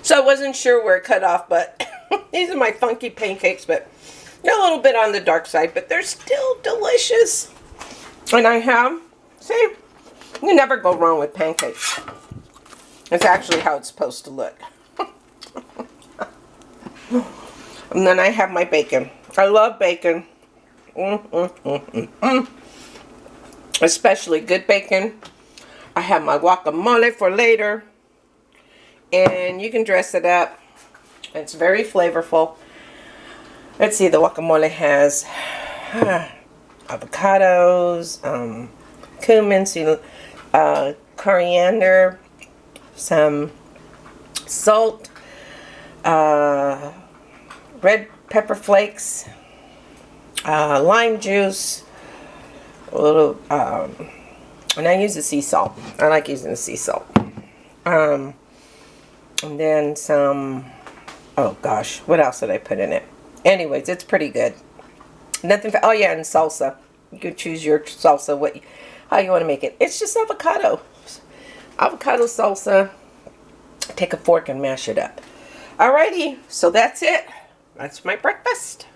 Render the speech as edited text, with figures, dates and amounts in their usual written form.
So I wasn't sure where it cut off, but these are my funky pancakes, but they're a little bit on the dark side, but they're still delicious. And I have, see, you never go wrong with pancakes. It's actually how it's supposed to look. And then I have my bacon. I love bacon. Especially good bacon. I have my guacamole for later. And you can dress it up. It's very flavorful. Let's see, the guacamole has avocados, cumin, coriander, some salt, red pepper flakes, lime juice, a little, and I use the sea salt. I like using the sea salt. And then some, oh gosh, what else did I put in it? Anyways, it's pretty good. Nothing, oh yeah, and salsa. You can choose your salsa, how you want to make it. It's just avocado. Avocado salsa. Take a fork and mash it up. Alrighty, so that's it. That's my breakfast.